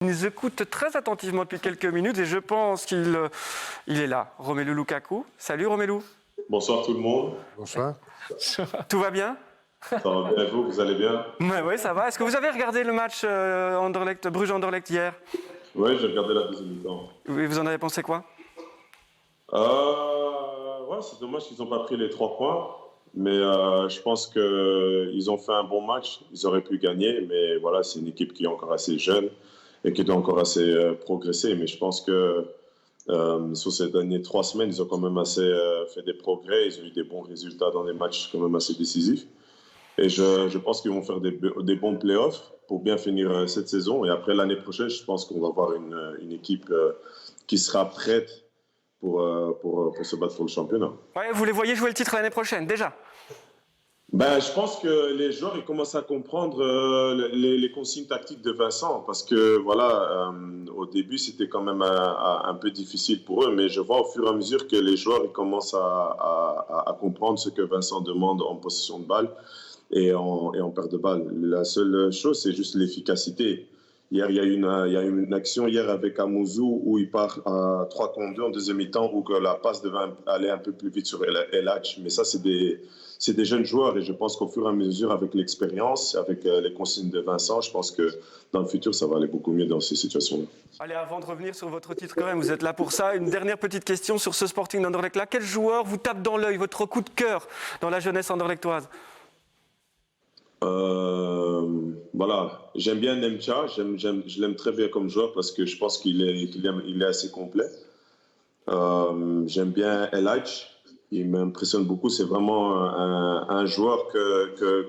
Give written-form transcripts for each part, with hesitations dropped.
Il nous écoute très attentivement depuis quelques minutes et je pense qu'il est là. Romelu Lukaku. Salut Romelu. Bonsoir tout le monde. Bonsoir. Tout va bien? Ça va bien, vous allez bien? Oui, ça va. Est-ce que vous avez regardé le match Bruges-Anderlecht hier? Oui, j'ai regardé la deuxième mi-temps. Oui, vous en avez pensé quoi? Ouais, c'est dommage qu'ils n'ont pas pris les 3 points. Mais je pense qu'ils ont fait un bon match. Ils auraient pu gagner. Mais voilà, c'est une équipe qui est encore assez jeune et qui doit encore assez progresser. Mais je pense que sur ces dernières 3 semaines, ils ont quand même assez fait des progrès. Ils ont eu des bons résultats dans des matchs quand même assez décisifs. Et je pense qu'ils vont faire des bons playoffs pour bien finir cette saison. Et après, l'année prochaine, je pense qu'on va avoir une équipe qui sera prête pour se battre pour le championnat. Ouais, vous les voyez jouer le titre l'année prochaine, déjà? Ben, je pense que les joueurs ils commencent à comprendre les consignes tactiques de Vincent parce que voilà, au début c'était quand même un peu difficile pour eux, mais je vois au fur et à mesure que les joueurs ils commencent à comprendre ce que Vincent demande en possession de balle et en perte de balle. La seule chose c'est juste l'efficacité. Hier, il y a eu une action hier avec Amouzou où il part à 3 contre 2 en deuxième mi-temps où que la passe devait aller un peu plus vite sur El Hadj. Mais ça, c'est des jeunes joueurs et je pense qu'au fur et à mesure, avec l'expérience, avec les consignes de Vincent, je pense que dans le futur, ça va aller beaucoup mieux dans ces situations-là. Allez, avant de revenir sur votre titre quand même, vous êtes là pour ça. Une dernière petite question sur ce Sporting d'Anderlecht-là. Quel joueur vous tape dans l'œil, votre coup de cœur dans la jeunesse anderlechtoise? Voilà, j'aime bien Nemcha, je l'aime très bien comme joueur parce que je pense qu'il est assez complet. J'aime bien El Hadj, il m'impressionne beaucoup. C'est vraiment un joueur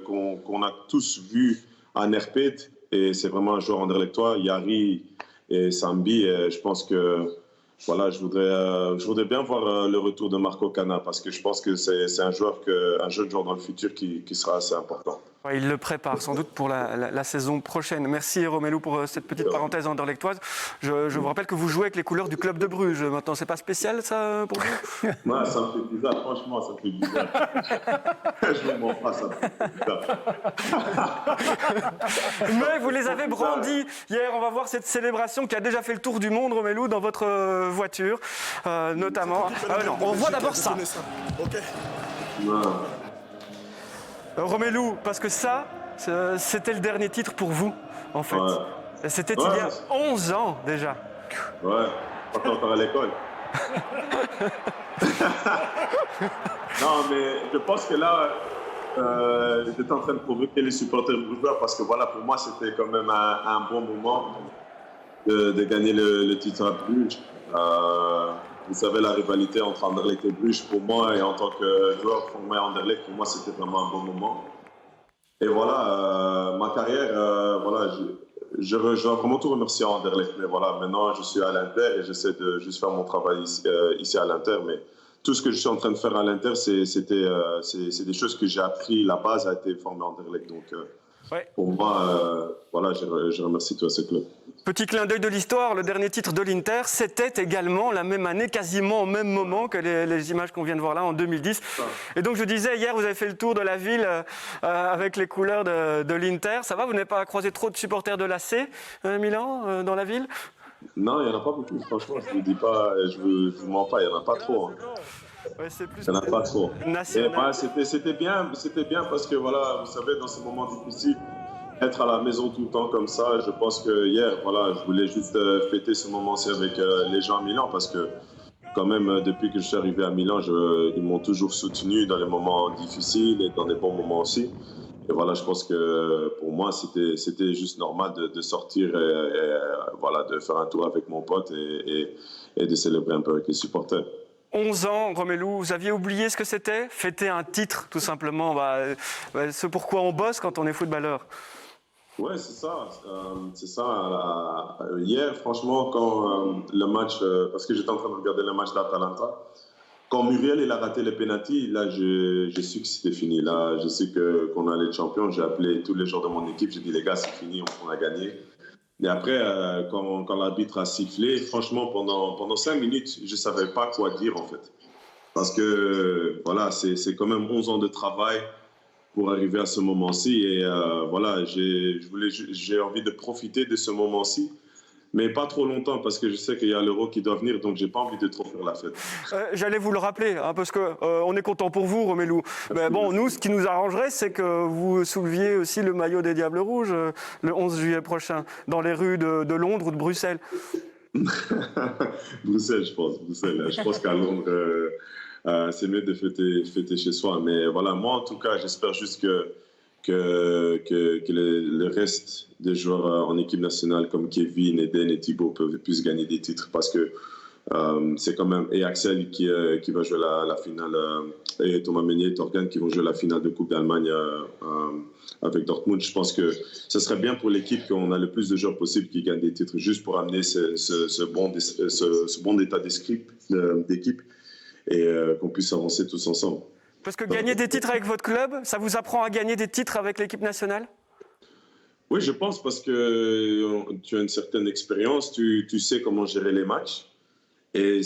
qu'on a tous vu à Nerpet et c'est vraiment un joueur anderlechtois. Yari et Sambi, je pense que voilà, je voudrais bien voir le retour de Marco Cana parce que je pense que c'est un jeune joueur dans le futur qui sera assez important. Ouais, il le prépare sans doute pour la saison prochaine. Merci Romelu pour cette petite parenthèse anderlechtoise. Je vous rappelle que vous jouez avec les couleurs du club de Bruges maintenant. C'est pas spécial ça pour vous? Ouais, ça me fait bizarre, franchement, ça me fait bizarre. Je ne mens pas, ça me fait bizarre. Mais vous les avez brandis hier. On va voir cette célébration qui a déjà fait le tour du monde, Romelu, dans votre voiture, notamment. Non, on voit d'abord ça. Ok. Ouais. Romelu, parce que ça, c'était le dernier titre pour vous, en fait. Ouais. C'était il y a 11 ans déjà. Ouais, pas encore à l'école. Non, mais je pense que là, j'étais en train de provoquer les supporters brugeois parce que voilà, pour moi, c'était quand même un bon moment de gagner le titre à Bruges. Vous savez, la rivalité entre Anderlecht et Bruges, pour moi, et en tant que joueur formé à Anderlecht, pour moi, c'était vraiment un bon moment. Et voilà, ma carrière, voilà, je dois vraiment tout remercier à Anderlecht. Mais voilà, maintenant, je suis à l'Inter et j'essaie de juste faire mon travail ici à l'Inter. Mais tout ce que je suis en train de faire à l'Inter, c'est des choses que j'ai appris. La base a été formée à Anderlecht. Donc, Ouais. pour moi, voilà, je remercie tout ce club. Petit clin d'œil de l'histoire, le dernier titre de l'Inter, c'était également la même année, quasiment au même moment que les images qu'on vient de voir là, en 2010. Et donc je disais, hier, vous avez fait le tour de la ville avec les couleurs de l'Inter. Ça va, vous n'avez pas croisé trop de supporters de l'AC Milan dans la ville? Non, il n'y en a pas beaucoup, franchement, je ne vous dis pas, je vous mens pas, il n'y en a pas trop. Hein. Ouais, c'est plus Il n'y en a pas trop. national. Et, c'était bien parce que, voilà, vous savez, dans ces moments difficiles, être à la maison tout le temps comme ça, je pense que hier, voilà, je voulais juste fêter ce moment-ci avec les gens à Milan parce que, quand même, depuis que je suis arrivé à Milan, ils m'ont toujours soutenu dans les moments difficiles et dans les bons moments aussi. Et voilà, je pense que pour moi, c'était juste normal de sortir et voilà, de faire un tour avec mon pote et de célébrer un peu avec les supporters. 11 ans, Romelu, vous aviez oublié ce que c'était? Fêter un titre, tout simplement. Ce pourquoi on bosse quand on est footballeur. Ouais, c'est ça. Hier, franchement, quand le match, parce que j'étais en train de regarder le match d'Atalanta, quand Muriel il a raté les pénaltys, là, j'ai su que c'était fini. Là, je sais qu'on allait être champion. J'ai appelé tous les joueurs de mon équipe. J'ai dit, les gars, c'est fini, on a gagné. Et après, quand l'arbitre a sifflé, franchement, pendant 5 minutes, je ne savais pas quoi dire, en fait. Parce que, voilà, c'est quand même 11 ans de travail pour arriver à ce moment-ci. Et voilà, j'ai envie de profiter de ce moment-ci Mais pas trop longtemps parce que je sais qu'il y a l'Euro qui doit venir, donc j'ai pas envie de trop faire la fête. J'allais vous le rappeler, hein, parce que on est content pour vous, Romelu. Mais bon, nous, ce qui nous arrangerait, c'est que vous souleviez aussi le maillot des Diables Rouges le 11 juillet prochain, dans les rues de Londres ou de Bruxelles. Bruxelles, je pense. Bruxelles. Je pense qu'à Londres, c'est mieux de fêter chez soi. Mais voilà, moi, en tout cas, j'espère juste que le reste des joueurs en équipe nationale comme Kevin, Eden et Thibaut puissent gagner des titres parce que c'est quand même et Axel qui va jouer la finale et Thomas Meunier et Torgan qui vont jouer la finale de Coupe d'Allemagne avec Dortmund. Je pense que ce serait bien pour l'équipe qu'on a le plus de joueurs possible qui gagnent des titres juste pour amener ce bon état d'esprit d'équipe et qu'on puisse avancer tous ensemble. Parce que gagner des titres avec votre club, ça vous apprend à gagner des titres avec l'équipe nationale ? Oui, je pense parce que tu as une certaine expérience, tu sais comment gérer les matchs et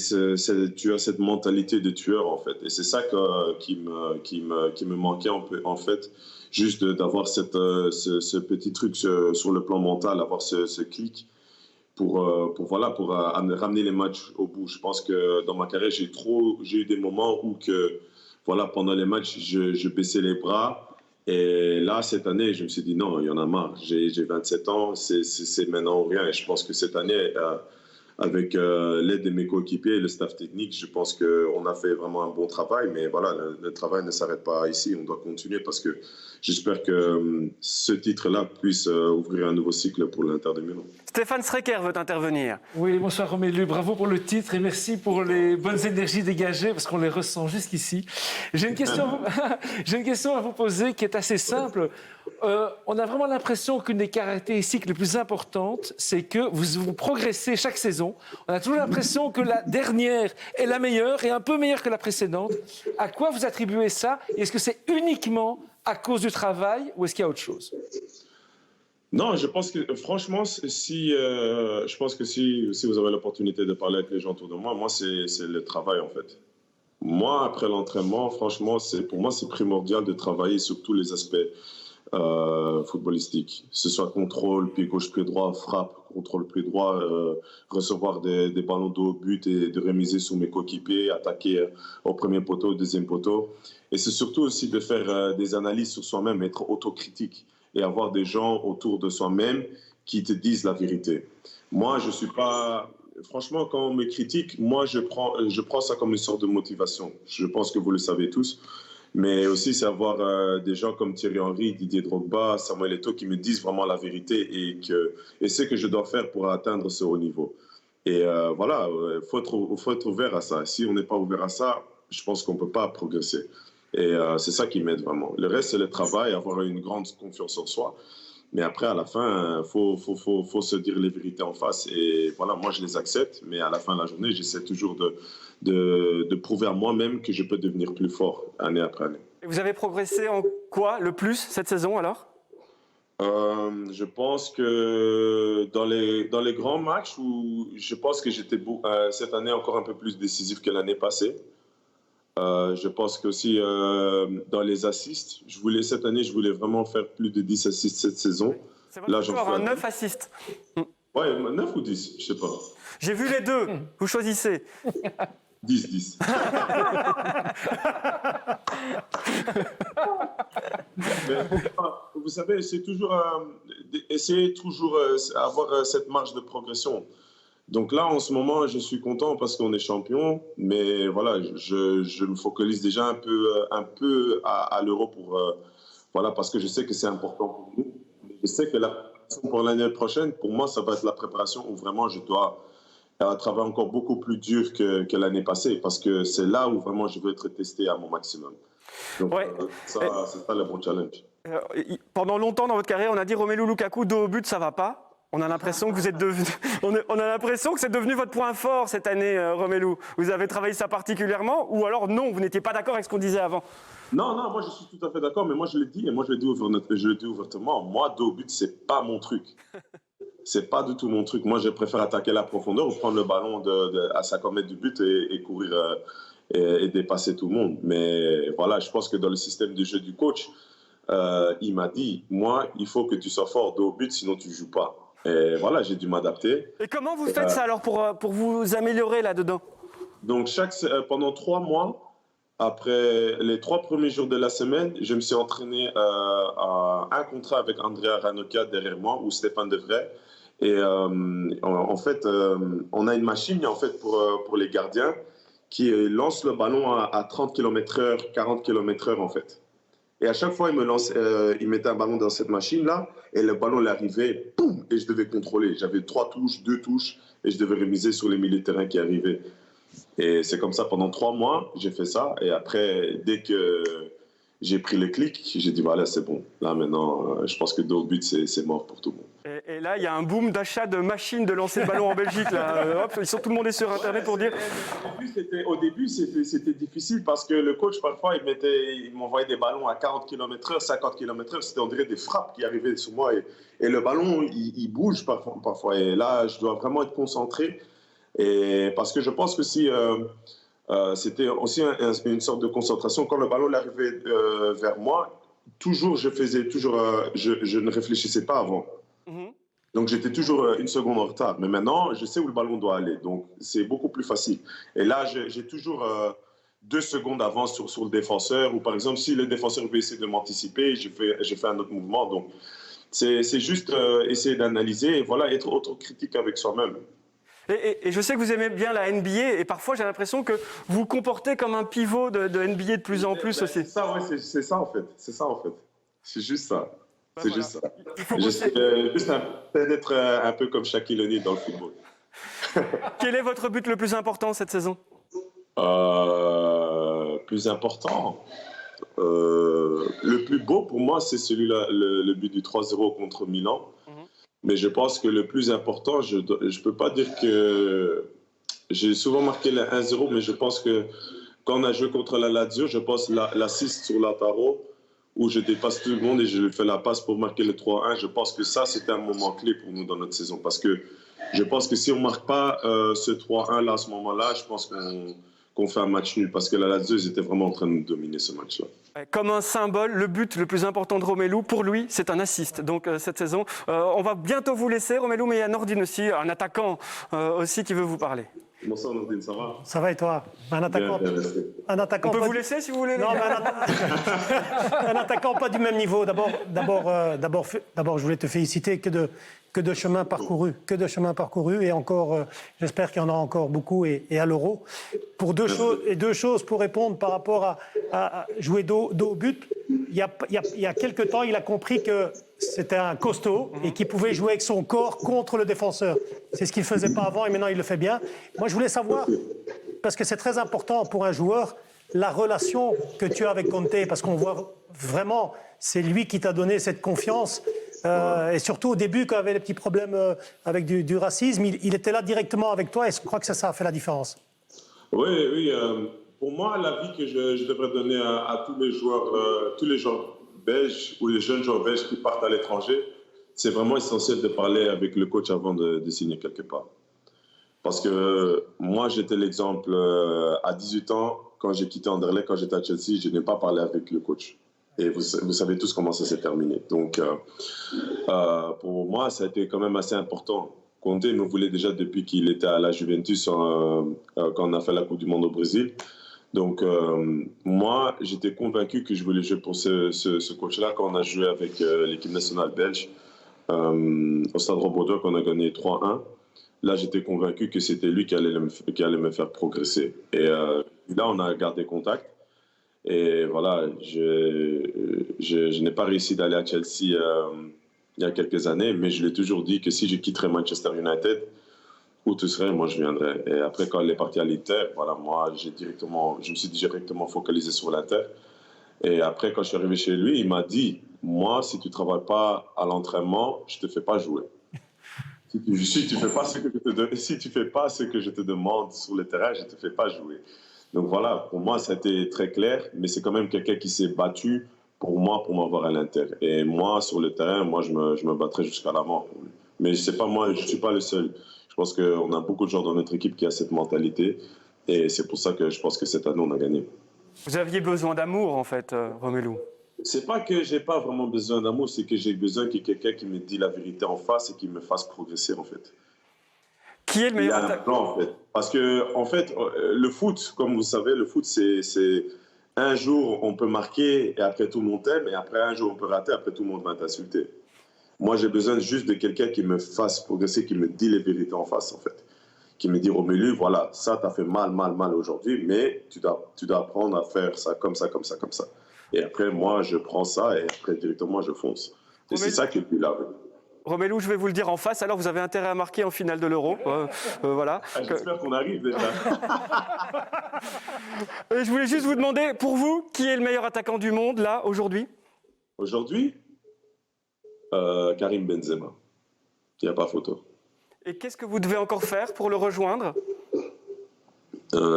tu as cette mentalité de tueur en fait. Et c'est ça qui me manquait en fait, juste d'avoir ce petit truc sur le plan mental, avoir ce clic pour ramener les matchs au bout. Je pense que dans ma carrière, j'ai eu des moments où voilà, pendant les matchs, je baissais les bras. Et là, cette année, je me suis dit non, il y en a marre. J'ai 27 ans, c'est maintenant ou rien. Et je pense que cette année, avec l'aide de mes coéquipiers et le staff technique, je pense qu'on a fait vraiment un bon travail. Mais voilà, le travail ne s'arrête pas ici. On doit continuer parce que j'espère que ce titre-là puisse ouvrir un nouveau cycle pour l'Inter de Milan. Stéphane Strecker veut intervenir. Oui, bonsoir Romelu. Bravo pour le titre et merci pour les bonnes énergies dégagées parce qu'on les ressent jusqu'ici. J'ai une question à vous poser qui est assez simple. On a vraiment l'impression qu'une des caractéristiques les plus importantes, c'est que vous progressez chaque saison. On a toujours l'impression que la dernière est la meilleure et un peu meilleure que la précédente. À quoi vous attribuez ça ? Est-ce que c'est uniquement à cause du travail ou est-ce qu'il y a autre chose ? Non, je pense que franchement, je pense que si vous avez l'opportunité de parler avec les gens autour de moi, c'est le travail en fait. Moi, après l'entraînement, franchement, pour moi, c'est primordial de travailler sur tous les aspects footballistiques. Que ce soit contrôle, pied gauche, pied droit, frappe, contrôle, pied droit, recevoir des ballons de haut but et de remiser sur mes coéquipiers, attaquer au premier poteau, au deuxième poteau. Et c'est surtout aussi de faire des analyses sur soi-même, être autocritique et avoir des gens autour de soi-même qui te disent la vérité. Moi, je suis pas... Franchement, quand on me critique, moi, je prends ça comme une sorte de motivation. Je pense que vous le savez tous. Mais aussi, c'est avoir des gens comme Thierry Henry, Didier Drogba, Samuel Eto'o qui me disent vraiment la vérité et ce que je dois faire pour atteindre ce haut niveau. Et voilà, faut être ouvert à ça. Si on n'est pas ouvert à ça, je pense qu'on ne peut pas progresser. Et c'est ça qui m'aide vraiment. Le reste, c'est le travail, avoir une grande confiance en soi. Mais après, à la fin, faut se dire les vérités en face. Et voilà, moi, je les accepte. Mais à la fin de la journée, j'essaie toujours de prouver à moi-même que je peux devenir plus fort année après année. Et vous avez progressé en quoi le plus cette saison alors ? Je pense que dans les grands matchs, je pense que j'étais cette année encore un peu plus décisif que l'année passée. Je pense qu'aussi dans les assists, cette année, je voulais vraiment faire plus de 10 assists cette saison. C'est votre score, 9 assists. Ouais, 9 ou 10, je sais pas. J'ai vu les deux, vous choisissez. 10. Mais, vous savez, c'est toujours essayer toujours avoir cette marge de progression. Donc là, en ce moment, je suis content parce qu'on est champion, mais voilà, je me focalise déjà un peu à l'Euro parce que je sais que c'est important pour nous. Je sais que la préparation pour l'année prochaine, pour moi, ça va être la préparation où vraiment je dois travailler encore beaucoup plus dur que l'année passée parce que c'est là où vraiment je veux être testé à mon maximum. Donc c'est ça le bon challenge. Pendant longtemps dans votre carrière, on a dit Romelu Lukaku, dos au but, ça va pas. On a l'impression que on a l'impression que c'est devenu votre point fort cette année, Romelu. Vous avez travaillé ça particulièrement ou alors non, vous n'étiez pas d'accord avec ce qu'on disait avant? Non, moi je suis tout à fait d'accord, mais moi je l'ai dit ouvertement. Moi, dos au but, c'est pas mon truc. C'est pas du tout mon truc. Moi, je préfère attaquer la profondeur ou prendre le ballon à 50 mètres du but et courir et dépasser tout le monde. Mais voilà, je pense que dans le système de jeu du coach, il m'a dit, moi, il faut que tu sois fort dos au but, sinon tu joues pas. Et voilà, j'ai dû m'adapter. Et comment vous faites ça alors pour vous améliorer là-dedans? Donc, pendant 3 mois, après les 3 premiers jours de la semaine, je me suis entraîné à un contrat avec Andrea Ranocchia derrière moi ou Stéphane Devray. Et en fait, on a une machine en fait, pour les gardiens qui lance le ballon à 30 km/h, 40 km/h en fait. Et à chaque fois, il mettait un ballon dans cette machine-là et le ballon il arrivait, boum, et je devais contrôler. J'avais 3 touches, 2 touches et je devais réviser sur les milieux de terrain qui arrivaient. Et c'est comme ça pendant 3 mois, j'ai fait ça. Et après, dès que j'ai pris le clic, j'ai dit voilà, c'est bon. Là maintenant, je pense que dos au but, c'est mort pour tout le monde. Et là, il y a un boom d'achat de machines de lancer de ballon en Belgique. Là. Hop, tout le monde est sur Internet pour dire. Au début, c'était difficile parce que le coach, parfois, il m'envoyait des ballons à 40 km/h, 50 km/h. C'était, on dirait, des frappes qui arrivaient sur moi. Et le ballon, il bouge parfois. Et là, je dois vraiment être concentré. Et parce que je pense que si c'était aussi une sorte de concentration, quand le ballon arrivait vers moi, je ne réfléchissais pas avant. Donc j'étais toujours une seconde en retard. Mais maintenant, je sais où le ballon doit aller. Donc c'est beaucoup plus facile. Et là, j'ai toujours 2 secondes d'avance sur le défenseur. Ou par exemple, si le défenseur veut essayer de m'anticiper, je fais un autre mouvement. Donc c'est juste essayer d'analyser et voilà, être autocritique avec soi-même. Et je sais que vous aimez bien la NBA et parfois j'ai l'impression que vous vous comportez comme un pivot de NBA de plus en plus aussi. C'est ça en fait. C'est juste ça. C'est voilà. juste ça. J'essaie juste d'être un peu comme Shaquille O'Neal dans le football. Quel est votre but le plus important cette saison? Plus important. Le plus beau pour moi, c'est celui-là, le but du 3-0 contre Milan. Mais je pense que le plus important, je ne peux pas dire que j'ai souvent marqué le 1-0, mais je pense que quand on a joué contre la Lazio, je pense l'assist sur Lautaro, où je dépasse tout le monde et je lui fais la passe pour marquer le 3-1. Je pense que ça, c'était un moment clé pour nous dans notre saison. Parce que je pense que si on ne marque pas ce 3-1 là, à ce moment-là, je pense qu'on fait un match nul. Parce que la Lazio, ils étaient vraiment en train de nous dominer ce match-là. Comme un symbole, le but le plus important de Romelu, pour lui, c'est un assist. Donc cette saison, on va bientôt vous laisser, Romelu, mais il y a Nordine aussi, un attaquant aussi qui veut vous parler. Bonsoir Nordine, ça va? Ça va et toi? Un attaquant On peut vous laisser si vous voulez. Non, mais un attaquant pas du même niveau. D'abord, je voulais te féliciter que de chemin parcouru et encore, j'espère qu'il y en a encore beaucoup et à l'Euro. Pour deux choses pour répondre par rapport à jouer dos au but. Il y a quelque temps, il a compris que c'était un costaud et qu'il pouvait jouer avec son corps contre le défenseur. C'est ce qu'il ne faisait pas avant et maintenant il le fait bien. Moi, je voulais savoir, parce que c'est très important pour un joueur, la relation que tu as avec Conte, parce qu'on voit vraiment, c'est lui qui t'a donné cette confiance. Et surtout au début, quand il y avait des petits problèmes avec du racisme, il était là directement avec toi et je crois que ça a fait la différence. Oui. Pour moi, l'avis que je devrais donner à tous les joueurs belges ou les jeunes joueurs belges qui partent à l'étranger, c'est vraiment essentiel de parler avec le coach avant de signer quelque part. Parce que moi, j'étais l'exemple à 18 ans, quand j'ai quitté Anderlecht, quand j'étais à Chelsea, je n'ai pas parlé avec le coach. Et vous savez tous comment ça s'est terminé. Donc, pour moi, ça a été quand même assez important. Conte me voulait déjà depuis qu'il était à la Juventus quand on a fait la Coupe du Monde au Brésil. Donc, moi, j'étais convaincu que je voulais jouer pour ce coach-là quand on a joué avec l'équipe nationale belge au Stade Roboto, qu'on a gagné 3-1. Là, j'étais convaincu que c'était lui qui allait me faire progresser. Et là, on a gardé contact. Et voilà, je n'ai pas réussi d'aller à Chelsea il y a quelques années, mais je lui ai toujours dit que si je quitterais Manchester United, où tu serais, moi je viendrais. Et après, quand elle est partie à l'Inter, voilà, moi je me suis directement focalisé sur l'Inter. Et après, quand je suis arrivé chez lui, il m'a dit, moi, si tu ne travailles pas à l'entraînement, je ne te fais pas jouer. Si tu ne fais pas ce que je te demande sur le terrain, je ne te fais pas jouer. Donc voilà, pour moi, ça a été très clair, mais c'est quand même quelqu'un qui s'est battu pour moi, pour m'avoir à l'Inter. Et moi, sur le terrain, moi, je me battrai jusqu'à la mort. Mais c'est pas moi, je ne suis pas le seul. Je pense qu'on a beaucoup de gens dans notre équipe qui ont cette mentalité. Et c'est pour ça que je pense que cette année, on a gagné. Vous aviez besoin d'amour, en fait, Romelu. C'est pas que j'ai pas vraiment besoin d'amour, c'est que j'ai besoin qu'il y ait quelqu'un qui me dise la vérité en face et qui me fasse progresser, en fait. Qui est le Il y meilleur a un attaquant? plan, en fait. Parce que, en fait, le foot, comme vous savez, le foot, c'est un jour, on peut marquer et après tout le monde t'aime, et après un jour, on peut rater, après tout le monde va t'insulter. Moi, j'ai besoin juste de quelqu'un qui me fasse progresser, qui me dit les vérités en face, en fait. Qui me dit, Romelu, voilà, ça t'a fait mal, mal, mal aujourd'hui, mais tu dois apprendre à faire ça, comme ça, comme ça, comme ça. Et après, moi, je prends ça et après, directement, je fonce. Et c'est ça qui est le plus là. Romelu, je vais vous le dire en face, alors vous avez intérêt à marquer en finale de l'Euro. Voilà. Ah, j'espère qu'on arrive déjà. Et je voulais juste vous demander, pour vous, qui est le meilleur attaquant du monde, là, aujourd'hui? Aujourd'hui, Karim Benzema. Il n'y a pas photo. Et qu'est-ce que vous devez encore faire pour le rejoindre?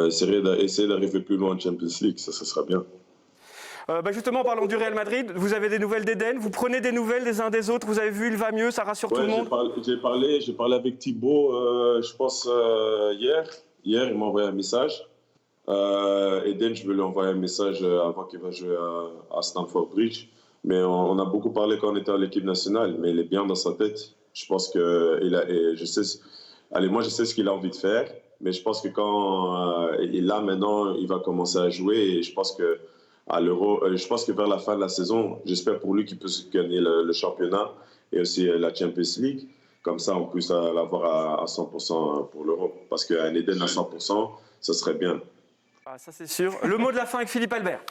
Essayer d'arriver plus loin en Champions League, ça sera bien. Justement, en parlant du Real Madrid, vous avez des nouvelles d'Eden, vous prenez des nouvelles des uns des autres, vous avez vu, il va mieux, ça rassure tout le monde? J'ai parlé avec Thibaut, je pense, hier. Hier, il m'a envoyé un message. Eden, je vais lui envoyer un message avant qu'il va jouer à Stamford Bridge. Mais on a beaucoup parlé quand on était à l'équipe nationale, mais il est bien dans sa tête. Je pense que je sais ce qu'il a envie de faire, mais je pense que quand maintenant, il va commencer à jouer et je pense que à l'Euro, je pense que vers la fin de la saison, j'espère pour lui qu'il peut gagner le championnat et aussi la Champions League. Comme ça, on puisse l'avoir à 100% pour l'Euro. Parce qu'un Eden à 100%, ça serait bien. Ah, ça c'est sûr. Le mot de la fin avec Philippe Albert.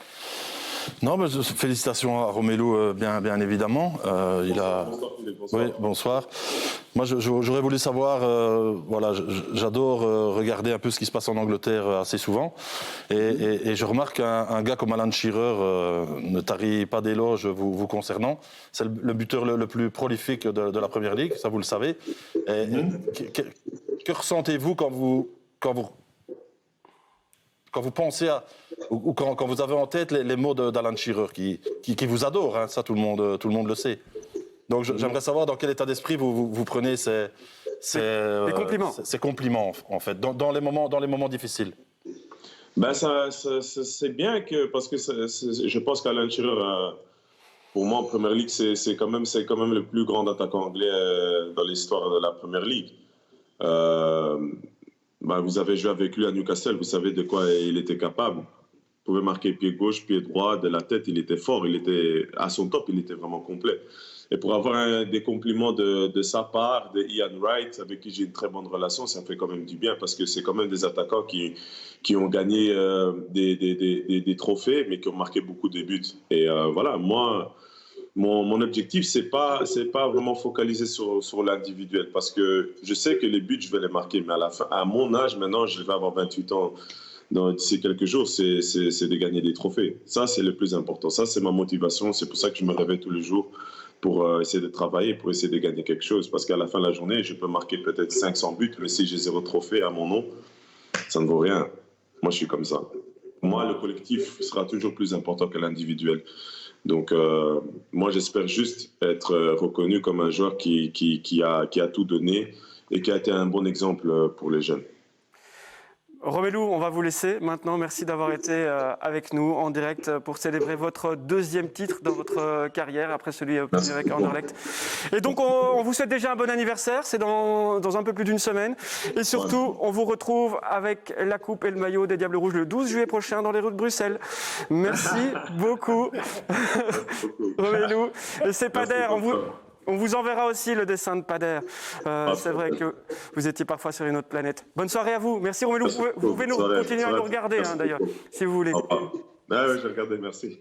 Non, mais félicitations à Romelu, bien évidemment. Bonsoir, Philippe, bonsoir. Oui, bonsoir. Moi, j'aurais voulu savoir, voilà, j'adore regarder un peu ce qui se passe en Angleterre assez souvent. Et je remarque qu'un gars comme Alan Shearer ne tarit pas d'éloges vous concernant. C'est le buteur le plus prolifique de la Première Ligue, ça vous le savez. Que ressentez-vous quand vous pensez à, ou quand vous avez en tête les mots d'Alan Shearer, qui vous adore, hein, ça tout le monde le sait. Donc j'aimerais savoir dans quel état d'esprit vous prenez ces compliments, en fait, dans les moments difficiles. Ben c'est bien parce que je pense qu'Alan Shearer, pour moi en Première Ligue, c'est quand même le plus grand attaquant anglais dans l'histoire de la Première Ligue. Vous avez joué avec lui à Newcastle, vous savez de quoi il était capable. Il pouvait marquer pied gauche, pied droit, de la tête, il était fort, il était à son top, il était vraiment complet. Et pour avoir des compliments de sa part, de Ian Wright, avec qui j'ai une très bonne relation, ça fait quand même du bien parce que c'est quand même des attaquants qui ont gagné des trophées, mais qui ont marqué beaucoup de buts. Et voilà, moi, mon objectif, c'est pas vraiment focalisé sur l'individuel parce que je sais que les buts, je vais les marquer, mais à mon âge, maintenant, je vais avoir 28 ans. D'ici quelques jours, c'est de gagner des trophées. Ça, c'est le plus important. Ça, c'est ma motivation. C'est pour ça que je me réveille tous les jours pour essayer de travailler, pour essayer de gagner quelque chose. Parce qu'à la fin de la journée, je peux marquer peut-être 500 buts, mais si j'ai 0 trophée à mon nom, ça ne vaut rien. Moi, je suis comme ça. Moi, le collectif sera toujours plus important que l'individuel. Donc, moi, j'espère juste être reconnu comme un joueur qui a tout donné et qui a été un bon exemple pour les jeunes. Romelu, on va vous laisser maintenant. Merci d'avoir été avec nous en direct pour célébrer votre deuxième titre dans votre carrière après celui obtenu avec Anderlecht. Et donc, on vous souhaite déjà un bon anniversaire. C'est dans un peu plus d'une semaine. Et surtout, on vous retrouve avec la coupe et le maillot des Diables Rouges le 12 juillet prochain dans les rues de Bruxelles. Merci beaucoup, Romelu. Et c'est Pader. On vous enverra aussi le dessin de Pader. C'est vrai que vous étiez parfois sur une autre planète. Bonne soirée à vous. Merci Romelu. Vous pouvez continuer à nous regarder d'ailleurs, si vous voulez. Oui, je vais regarder, merci.